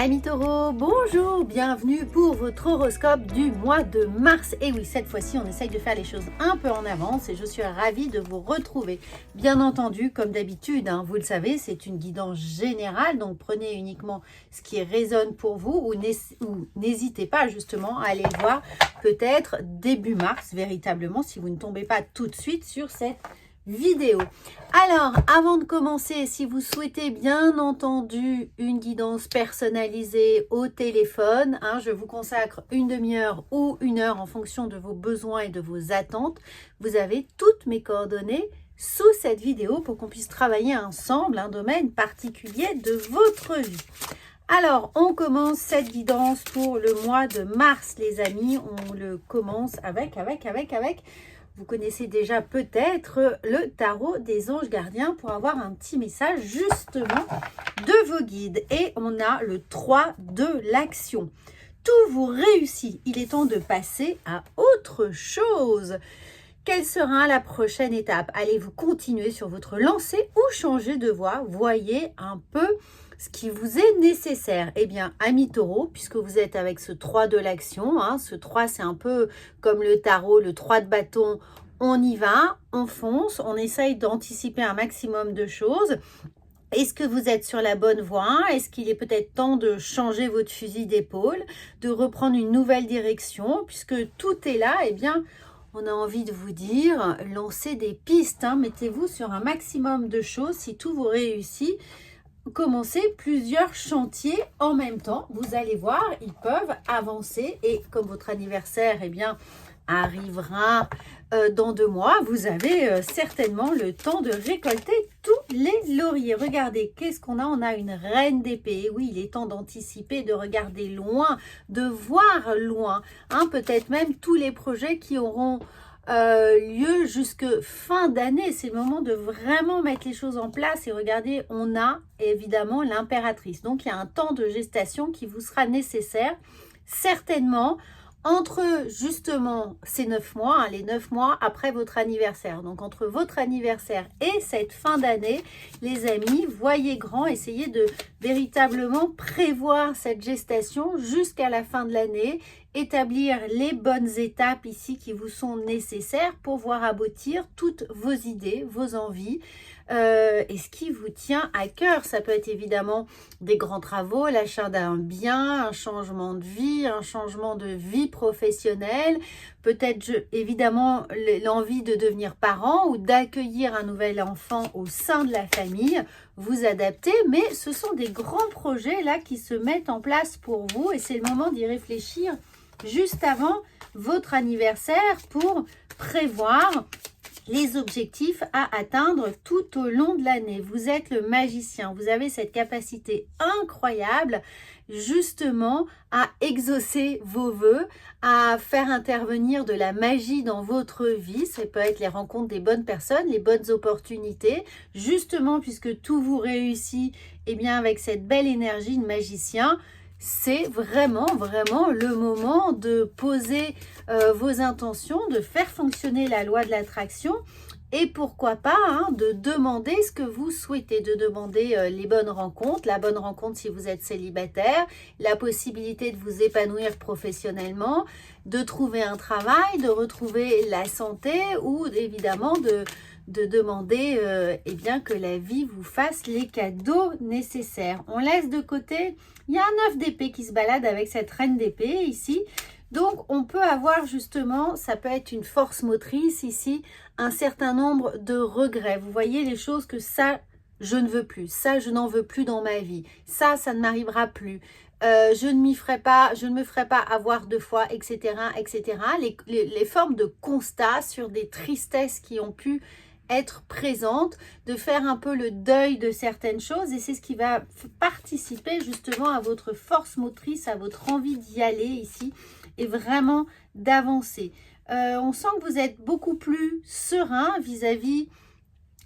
Amis taureaux, bonjour, bienvenue pour votre horoscope du mois de mars. Et oui, cette fois-ci, on essaye de faire les choses un peu en avance et je suis ravie de vous retrouver. Bien entendu, comme d'habitude, vous le savez, c'est une guidance générale, donc prenez uniquement ce qui résonne pour vous ou n'hésitez pas justement à aller le voir peut-être début mars, véritablement, si vous ne tombez pas tout de suite sur cette vidéo. Alors, avant de commencer, si vous souhaitez bien entendu une guidance personnalisée au téléphone, je vous consacre une demi-heure ou une heure en fonction de vos besoins et de vos attentes. Vous avez toutes mes coordonnées sous cette vidéo pour qu'on puisse travailler ensemble un domaine particulier de votre vie. Alors, on commence cette guidance pour le mois de mars, les amis. On le commence avec vous connaissez déjà peut-être le tarot des anges gardiens pour avoir un petit message justement de vos guides. Et on a le 3 de l'action. Tout vous réussit. Il est temps de passer à autre chose. Quelle sera la prochaine étape? Allez-vous continuer sur votre lancée ou changer de voie? Voyez un peu ce qui vous est nécessaire. Eh bien, amis taureaux, puisque vous êtes avec ce 3 de l'action, ce 3 c'est un peu comme le tarot, le 3 de bâton, on y va, on fonce, on essaye d'anticiper un maximum de choses. Est-ce que vous êtes sur la bonne voie? Est-ce qu'il est peut-être temps de changer votre fusil d'épaule, de reprendre une nouvelle direction? Puisque tout est là, eh bien, on a envie de vous dire, lancez des pistes, mettez-vous sur un maximum de choses. Si tout vous réussit, commencez plusieurs chantiers en même temps. Vous allez voir, ils peuvent avancer. Et comme votre anniversaire, eh bien, arrivera dans 2 mois, vous avez certainement le temps de récolter tous les lauriers. Regardez, qu'est-ce qu'on a? On a une reine d'épée. Oui, il est temps d'anticiper, de regarder loin, de voir loin. Peut-être même tous les projets qui auront lieu jusque fin d'année. C'est le moment de vraiment mettre les choses en place. Et regardez, on a évidemment l'impératrice. Donc, il y a un temps de gestation qui vous sera nécessaire, certainement, entre justement ces 9 mois, les 9 mois après votre anniversaire. Donc, entre votre anniversaire et cette fin d'année, les amis, voyez grand, essayez de véritablement prévoir cette gestation jusqu'à la fin de l'année, établir les bonnes étapes ici qui vous sont nécessaires pour voir aboutir toutes vos idées, vos envies, et ce qui vous tient à cœur. Ça peut être évidemment des grands travaux, l'achat d'un bien, un changement de vie professionnelle, peut-être évidemment l'envie de devenir parent ou d'accueillir un nouvel enfant au sein de la famille. Vous adaptez, mais ce sont des grands projets là qui se mettent en place pour vous et c'est le moment d'y réfléchir juste avant votre anniversaire pour prévoir les objectifs à atteindre tout au long de l'année. Vous êtes le magicien, vous avez cette capacité incroyable justement à exaucer vos vœux, à faire intervenir de la magie dans votre vie. Ça peut être les rencontres des bonnes personnes, les bonnes opportunités, justement puisque tout vous réussit, et bien avec cette belle énergie de magicien, c'est vraiment le moment de poser vos intentions, de faire fonctionner la loi de l'attraction et pourquoi pas de demander ce que vous souhaitez, de demander les bonnes rencontres, la bonne rencontre si vous êtes célibataire, la possibilité de vous épanouir professionnellement, de trouver un travail, de retrouver la santé ou évidemment de demander eh bien que la vie vous fasse les cadeaux nécessaires. On laisse de côté, il y a un 9 d'épée qui se balade avec cette reine d'épée ici. Donc, on peut avoir justement, ça peut être une force motrice ici, un certain nombre de regrets. Vous voyez les choses que ça, je ne veux plus. Ça, je n'en veux plus dans ma vie. Ça ne m'arrivera plus. Je ne me ferai pas avoir 2 fois, etc., etc. Les formes de constat sur des tristesses qui ont pu être présentes, de faire un peu le deuil de certaines choses et c'est ce qui va participer justement à votre force motrice, à votre envie d'y aller ici et vraiment d'avancer. On sent que vous êtes beaucoup plus serein vis-à-vis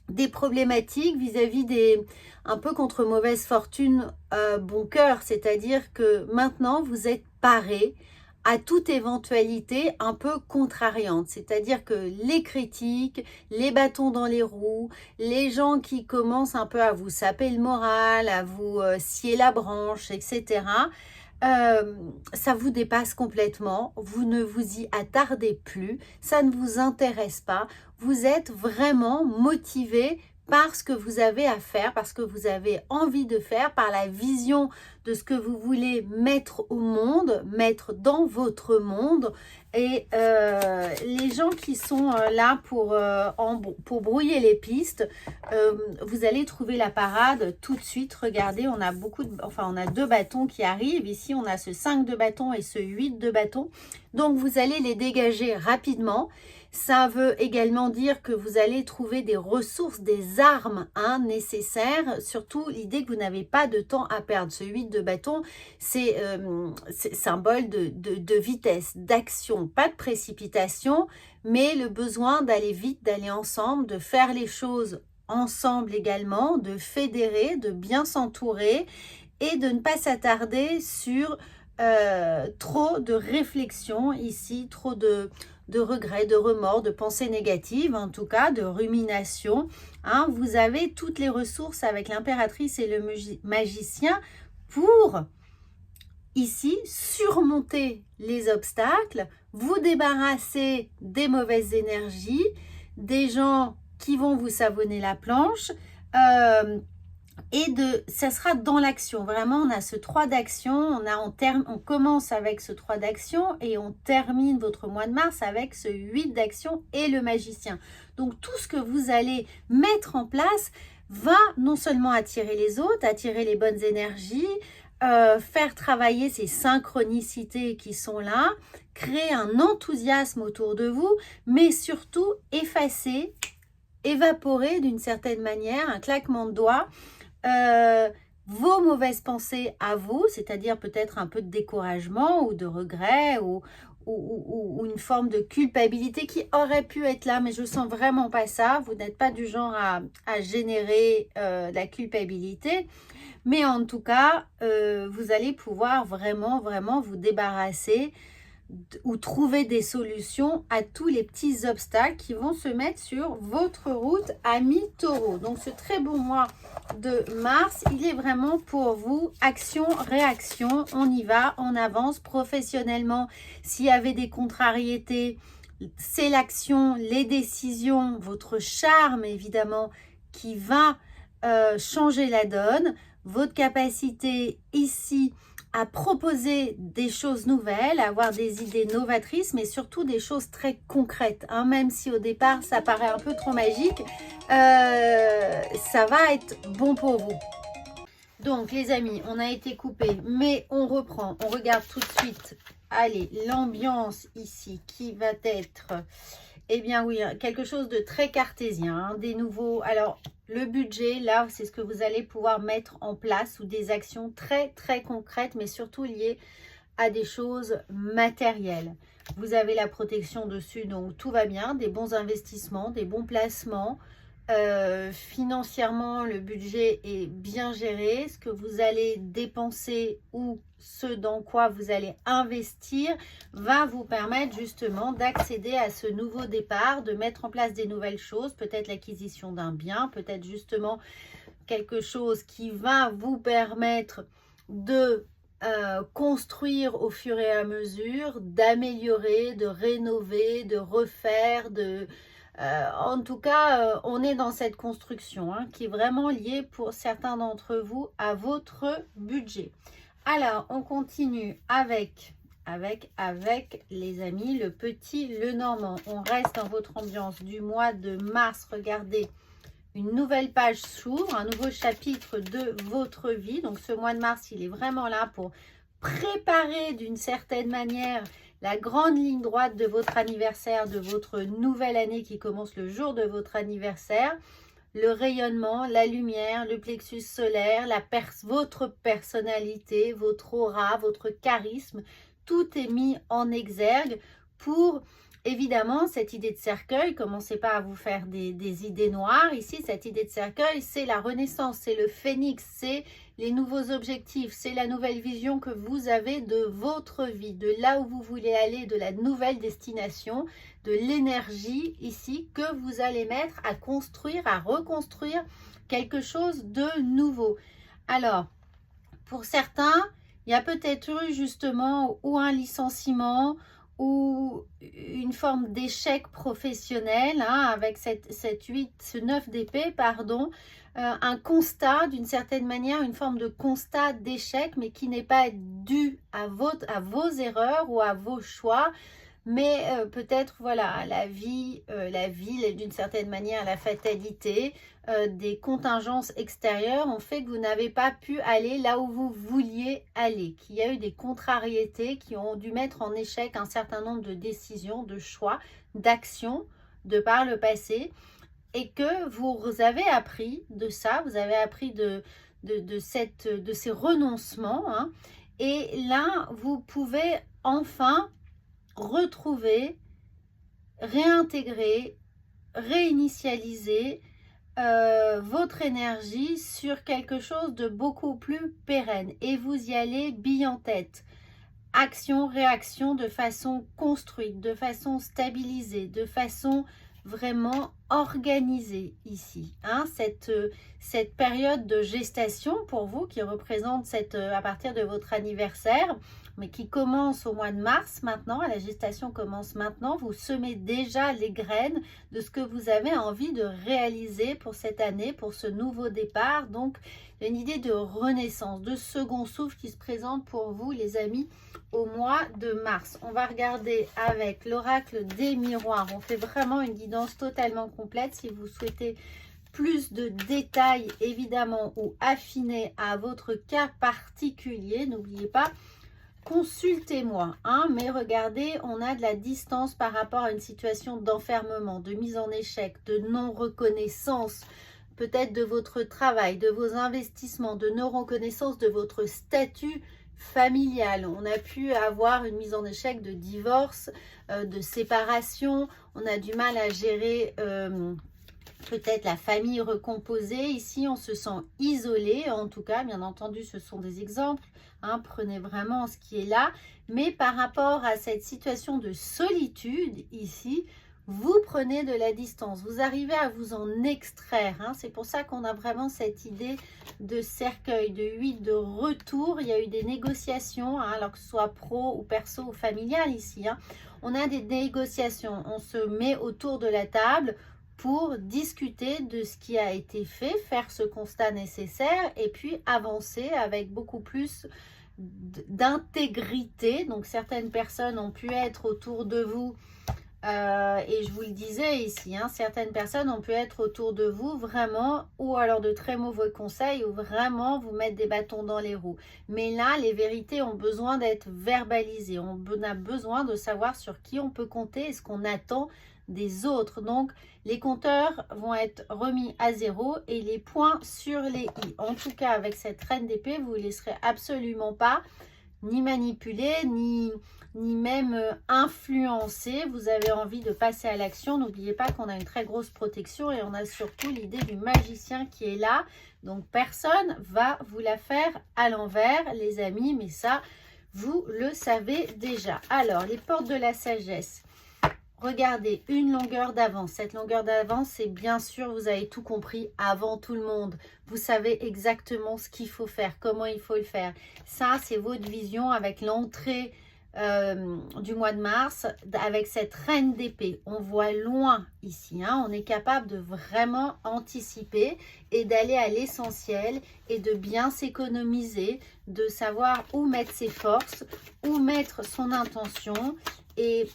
des problématiques, vis-à-vis un peu contre mauvaise fortune, bon cœur, c'est-à-dire que maintenant vous êtes paré à toute éventualité un peu contrariante. C'est-à-dire que les critiques, les bâtons dans les roues, les gens qui commencent un peu à vous saper le moral, à vous scier la branche, etc., ça vous dépasse complètement, vous ne vous y attardez plus, ça ne vous intéresse pas, vous êtes vraiment motivé par ce que vous avez à faire, parce que vous avez envie de faire, par la vision de ce que vous voulez mettre au monde, mettre dans votre monde. Et les gens qui sont là pour brouiller les pistes, vous allez trouver la parade tout de suite. Regardez, on a on a 2 bâtons qui arrivent. Ici, on a ce 5 de bâtons et ce 8 de bâtons. Donc, vous allez les dégager rapidement. Ça veut également dire que vous allez trouver des ressources, des armes nécessaires. Surtout, l'idée que vous n'avez pas de temps à perdre. Ce 8 de bâton, c'est symbole de vitesse, d'action, pas de précipitation, mais le besoin d'aller vite, d'aller ensemble, de faire les choses ensemble également, de fédérer, de bien s'entourer et de ne pas s'attarder sur trop de réflexion ici, trop de regrets, de remords, de pensées négatives, en tout cas, de rumination. Vous avez toutes les ressources avec l'impératrice et le magicien pour, ici, surmonter les obstacles, vous débarrasser des mauvaises énergies, des gens qui vont vous savonner la planche, ça sera dans l'action. Vraiment, on a ce 3 d'action, on commence avec ce 3 d'action et on termine votre mois de mars avec ce 8 d'action et le magicien. Donc, tout ce que vous allez mettre en place va non seulement attirer les autres, attirer les bonnes énergies, faire travailler ces synchronicités qui sont là, créer un enthousiasme autour de vous, mais surtout effacer, évaporer d'une certaine manière, un claquement de doigts, vos mauvaises pensées à vous, c'est-à-dire peut-être un peu de découragement ou de regret ou une forme de culpabilité qui aurait pu être là, mais je sens vraiment pas ça. Vous n'êtes pas du genre à générer la culpabilité, mais en tout cas, vous allez pouvoir vraiment vous débarrasser ou trouver des solutions à tous les petits obstacles qui vont se mettre sur votre route, amis taureaux. Donc ce très bon mois de mars, il est vraiment pour vous action, réaction, on y va, on avance professionnellement. S'il y avait des contrariétés, c'est l'action, les décisions, votre charme évidemment qui va changer la donne, votre capacité ici à proposer des choses nouvelles, à avoir des idées novatrices, mais surtout des choses très concrètes. Même si au départ, ça paraît un peu trop magique, ça va être bon pour vous. Donc, les amis, on a été coupé, mais on reprend. On regarde tout de suite, allez, l'ambiance ici qui va être... Eh bien oui, quelque chose de très cartésien, des nouveaux... Alors, le budget, là, c'est ce que vous allez pouvoir mettre en place ou des actions très, très concrètes, mais surtout liées à des choses matérielles. Vous avez la protection dessus, donc tout va bien, des bons investissements, des bons placements. Financièrement, le budget est bien géré. Ce que vous allez dépenser ou ce dans quoi vous allez investir va vous permettre justement d'accéder à ce nouveau départ, de mettre en place des nouvelles choses, peut-être l'acquisition d'un bien, peut-être justement quelque chose qui va vous permettre de construire au fur et à mesure, d'améliorer, de rénover, de refaire, en tout cas, on est dans cette construction qui est vraiment liée pour certains d'entre vous à votre budget. Alors, on continue avec les amis, le petit Lenormand. On reste dans votre ambiance du mois de mars. Regardez, une nouvelle page s'ouvre, un nouveau chapitre de votre vie. Donc, ce mois de mars, il est vraiment là pour préparer d'une certaine manière la grande ligne droite de votre anniversaire, de votre nouvelle année qui commence le jour de votre anniversaire. Le rayonnement, la lumière, le plexus solaire, votre personnalité, votre aura, votre charisme, tout est mis en exergue pour Évidemment, cette idée de cercueil, commencez pas à vous faire des idées noires. Ici, cette idée de cercueil, c'est la renaissance, c'est le phénix, c'est les nouveaux objectifs, c'est la nouvelle vision que vous avez de votre vie, de là où vous voulez aller, de la nouvelle destination, de l'énergie ici que vous allez mettre à construire, à reconstruire quelque chose de nouveau. Alors, pour certains, il y a peut-être eu justement ou un licenciement ou une forme d'échec professionnel, hein, avec ce 9 d'épée, pardon, un constat d'une certaine manière, une forme de constat d'échec, mais qui n'est pas dû à vos erreurs ou à vos choix, mais peut-être voilà la vie d'une certaine manière, la fatalité, des contingences extérieures ont fait que vous n'avez pas pu aller là où vous vouliez aller, qu'il y a eu des contrariétés qui ont dû mettre en échec un certain nombre de décisions, de choix, d'actions de par le passé, et que vous avez appris de ça, vous avez appris de ces renoncements, hein, et là vous pouvez enfin retrouver, réintégrer, réinitialiser votre énergie sur quelque chose de beaucoup plus pérenne. Et vous y allez bille en tête. Action, réaction de façon construite, de façon stabilisée, de façon vraiment organisée ici. Hein, cette période de gestation pour vous qui représente à partir de votre anniversaire, mais qui commence au mois de mars maintenant, la gestation commence maintenant, vous semez déjà les graines de ce que vous avez envie de réaliser pour cette année, pour ce nouveau départ. Donc, il y a une idée de renaissance, de second souffle qui se présente pour vous, les amis, au mois de mars. On va regarder avec l'oracle des miroirs. On fait vraiment une guidance totalement complète. Si vous souhaitez plus de détails, évidemment, ou affiner à votre cas particulier, n'oubliez pas, consultez-moi, hein, mais regardez, on a de la distance par rapport à une situation d'enfermement, de mise en échec, de non-reconnaissance, peut-être de votre travail, de vos investissements, de non-reconnaissance de votre statut familial. On a pu avoir une mise en échec de divorce, de séparation, on a du mal à gérer peut-être la famille recomposée. Ici, on se sent isolé, en tout cas, bien entendu, ce sont des exemples. Hein, prenez vraiment ce qui est là. Mais par rapport à cette situation de solitude, ici, vous prenez de la distance. Vous arrivez à vous en extraire. Hein. C'est pour ça qu'on a vraiment cette idée de cercueil, de 8, de retour. Il y a eu des négociations, hein, alors que ce soit pro ou perso ou familial ici. Hein. On a des négociations. On se met autour de la table pour discuter de ce qui a été fait, faire ce constat nécessaire et puis avancer avec beaucoup plus d'intégrité. Donc certaines personnes ont pu être autour de vous et je vous le disais ici, hein, certaines personnes ont pu être autour de vous vraiment, ou alors de très mauvais conseils, ou vraiment vous mettre des bâtons dans les roues. Mais là, les vérités ont besoin d'être verbalisées. On a besoin de savoir sur qui on peut compter et ce qu'on attend des autres. Donc, les compteurs vont être remis à zéro et les points sur les i. En tout cas, avec cette reine d'épée, vous ne laisserez absolument pas ni manipuler, ni même influencer. Vous avez envie de passer à l'action. N'oubliez pas qu'on a une très grosse protection et on a surtout l'idée du magicien qui est là. Donc, personne va vous la faire à l'envers, les amis, mais ça, vous le savez déjà. Alors, les portes de la sagesse. Regardez, une longueur d'avance. Cette longueur d'avance, c'est bien sûr, vous avez tout compris avant tout le monde. Vous savez exactement ce qu'il faut faire, comment il faut le faire. Ça, c'est votre vision avec l'entrée du mois de mars, avec cette reine d'épée. On voit loin ici. Hein, on est capable de vraiment anticiper et d'aller à l'essentiel et de bien s'économiser, de savoir où mettre ses forces, où mettre son intention. Et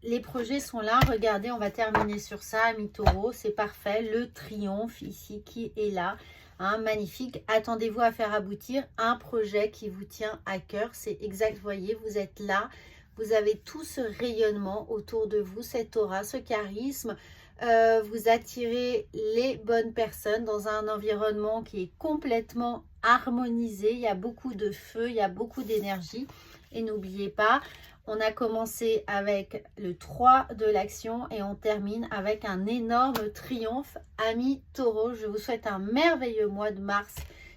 les projets sont là. Regardez, on va terminer sur ça. Ami Taureau, c'est parfait. Le triomphe ici qui est là. Hein, magnifique. Attendez-vous à faire aboutir un projet qui vous tient à cœur. C'est exact. Vous voyez, vous êtes là. Vous avez tout ce rayonnement autour de vous, cette aura, ce charisme. Vous attirez les bonnes personnes dans un environnement qui est complètement harmonisé. Il y a beaucoup de feu, il y a beaucoup d'énergie. Et n'oubliez pas, on a commencé avec le 3 de l'action et on termine avec un énorme triomphe. Amis taureaux, je vous souhaite un merveilleux mois de mars.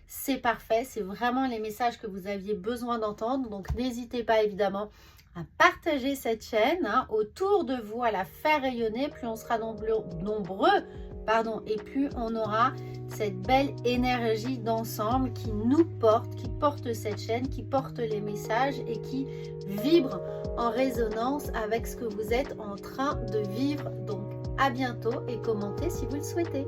C'est parfait, c'est vraiment les messages que vous aviez besoin d'entendre. Donc n'hésitez pas évidemment à partager cette chaîne autour de vous, à la faire rayonner. Plus on sera nombreux, et plus on aura cette belle énergie d'ensemble qui nous porte, qui porte cette chaîne, qui porte les messages et qui vibre en résonance avec ce que vous êtes en train de vivre. Donc à bientôt et commentez si vous le souhaitez.